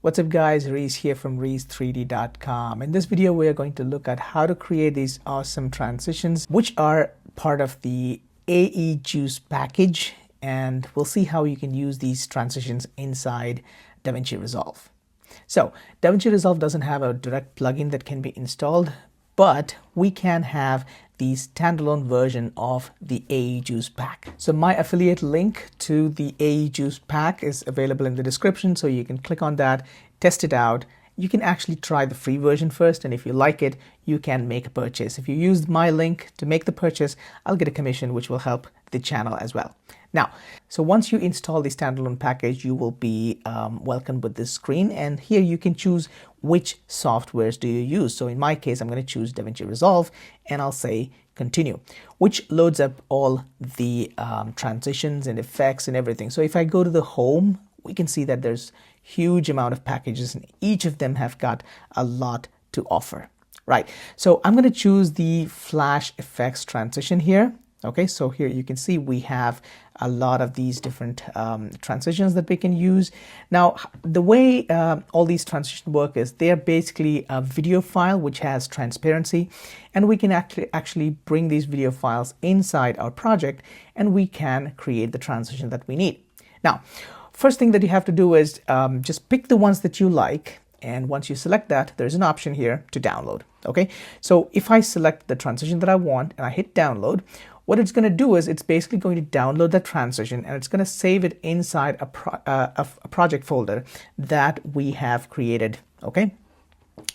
What's up guys, Reece here from Reece3D.com. In this video we are going to look at how to create these awesome transitions which are part of the AEJoice package, and we'll see how you can use these transitions inside DaVinci Resolve. So DaVinci Resolve doesn't have a direct plugin that can be installed, but we can have the standalone version of the AEJoice pack. So my affiliate link to the AEJoice pack is available in the description, so you can click on that, test it out. You can actually try the free version first, and if you like it, you can make a purchase. If you use my link to make the purchase, I'll get a commission which will help the channel as well. Now, so once you install the standalone package, you will be welcomed with this screen, and here you can choose which softwares do you use. So in my case, I'm going to choose DaVinci Resolve, and I'll say continue, which loads up all the transitions and effects and everything. So if I go to the home, we can see that there's huge amount of packages, and each of them have got a lot to offer, right? So I'm going to choose the Flash Effects transition here. Okay, so here you can see we have a lot of these different transitions that we can use. Now, the way all these transitions work is they're basically a video file which has transparency, and we can actually bring these video files inside our project, and we can create the transition that we need. Now, first thing that you have to do is just pick the ones that you like, and once you select that, there's an option here to download. Okay, so if I select the transition that I want and I hit download, what it's going to do is it's basically going to download the transition, and it's going to save it inside a project folder that we have created. Okay,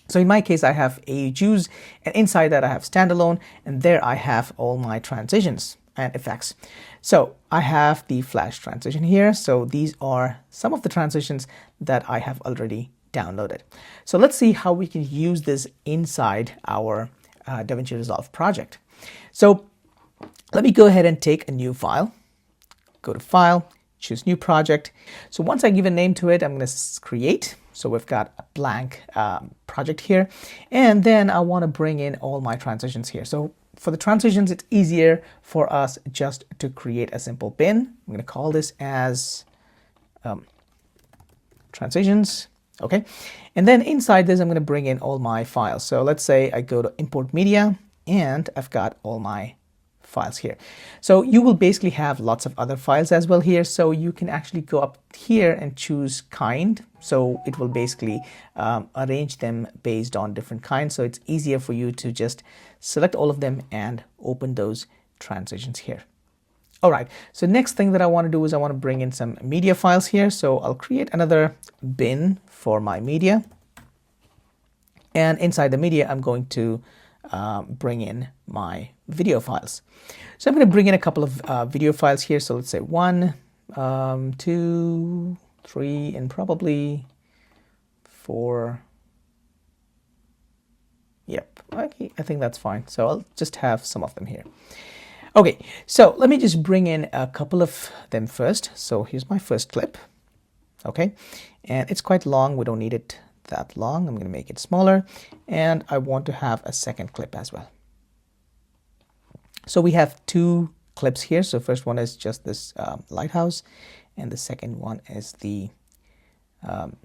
so in my case I have AEJoice, and inside that I have standalone, and there I have all my transitions and effects. So I have the Flash transition here. So these are some of the transitions that I have already downloaded. So let's see how we can use this inside our DaVinci Resolve project. So let me go ahead and take a new file, go to File, choose New Project. So once I give a name to it, I'm going to create. So we've got a blank project here, and then I want to bring in all my transitions here. So for the transitions, it's easier for us just to create a simple bin. I'm going to call this as transitions. Okay, and then inside this, I'm going to bring in all my files. So let's say I go to import media, and I've got all my files here. So you will basically have lots of other files as well here. So you can actually go up here and choose kind. So it will basically arrange them based on different kinds. So it's easier for you to just select all of them and open those transitions here. All right, so next thing that I want to do is I want to bring in some media files here. So I'll create another bin for my media. And inside the media, I'm going to bring in my video files. So I'm going to bring in a couple of video files here. So let's say 1, 2, 3, and probably 4. Yep, okay, I think that's fine. So I'll just have some of them here. Okay, so let me just bring in a couple of them first. So here's my first clip. Okay, and it's quite long. We don't need it that long. I'm going to make it smaller, and I want to have a second clip as well. So we have 2 clips here. So first one is just this lighthouse, and the second one is the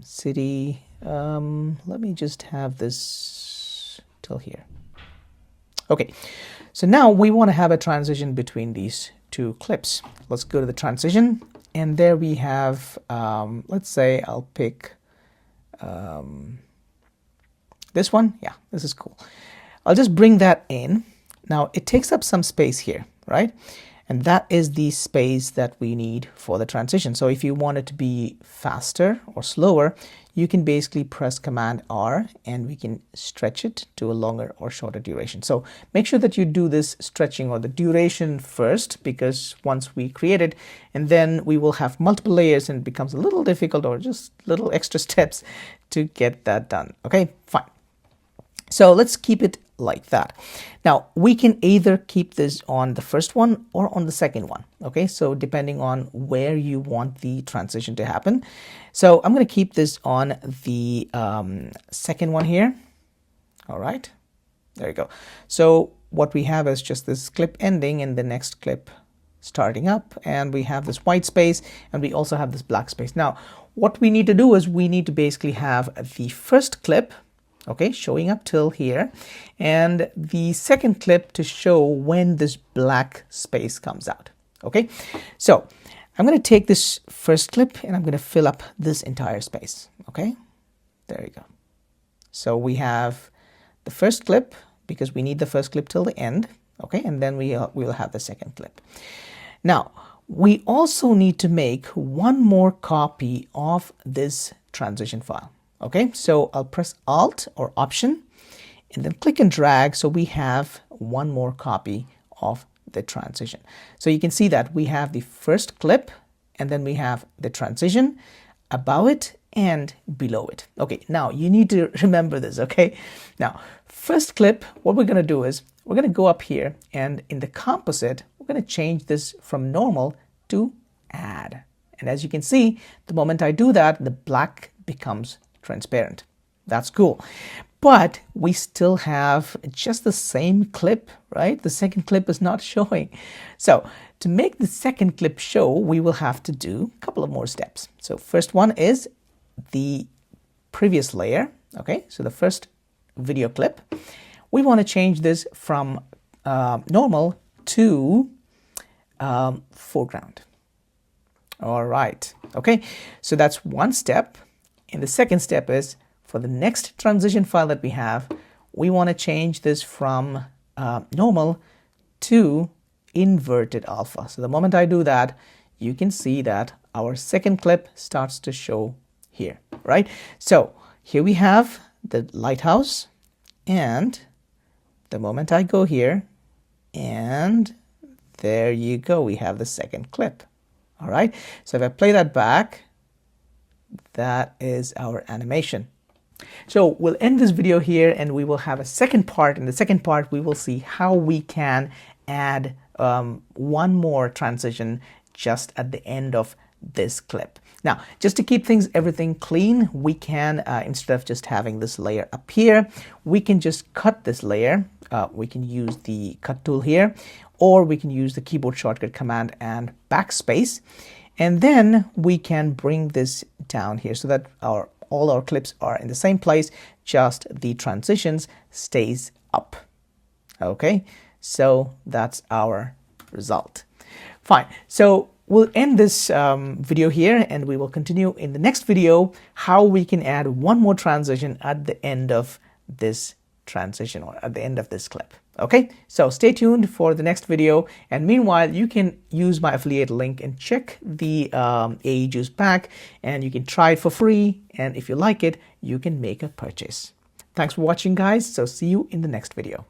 city. Let me just have this till here. Okay, so now we want to have a transition between these 2 clips. Let's go to the transition, and there we have, let's say I'll pick this one. Yeah, this is cool. I'll just bring that in. Now it takes up some space here, right? And that is the space that we need for the transition. So if you want it to be faster or slower, you can basically press Command R, and we can stretch it to a longer or shorter duration. So make sure that you do this stretching or the duration first, because once we create it, and then we will have multiple layers, and it becomes a little difficult, or just little extra steps to get that done. Okay, fine. So let's keep it like that. Now we can either keep this on the first one or on the second one. Okay, so depending on where you want the transition to happen. So I'm going to keep this on the second one here. All right, there you go. So what we have is just this clip ending and the next clip starting up, and we have this white space, and we also have this black space. Now what we need to do is we need to basically have the first clip, okay, showing up till here, and the second clip to show when this black space comes out. Okay, so I'm going to take this first clip and I'm going to fill up this entire space. Okay, there you go. So we have the first clip because we need the first clip till the end. Okay, and then we'll have the second clip. Now, we also need to make one more copy of this transition file. Okay, so I'll press Alt or Option and then click and drag so we have one more copy of the transition. So you can see that we have the first clip and then we have the transition above it and below it. Okay, now you need to remember this, okay? Now, first clip, what we're going to do is we're going to go up here and in the composite, we're going to change this from normal to add. And as you can see, the moment I do that, the black becomes transparent. That's cool. But we still have just the same clip, right? The second clip is not showing. So to make the second clip show, we will have to do a couple of more steps. So first one is the previous layer. Okay, so the first video clip, we want to change this from normal to foreground. All right. Okay, so that's one step. And the second step is for the next transition file that we have, we want to change this from normal to inverted alpha. So the moment I do that, you can see that our second clip starts to show here, right? So here we have the lighthouse, and the moment I go here, and there you go, we have the second clip. All right, so if I play that back, that is our animation. So we'll end this video here and we will have a second part. In the second part, we will see how we can add one more transition just at the end of this clip. Now, just to keep everything clean, we can, instead of just having this layer up here, we can just cut this layer. We can use the cut tool here, or we can use the keyboard shortcut command and backspace. And then we can bring this down here so that all our clips are in the same place, just the transitions stays up. Okay, so that's our result. Fine, so we'll end this video here and we will continue in the next video how we can add one more transition at the end of this transition or at the end of this clip. Okay, so stay tuned for the next video, and meanwhile you can use my affiliate link and check the AEJoice pack, and you can try it for free, and if you like it, you can make a purchase. Thanks for watching, guys. So see you in the next video.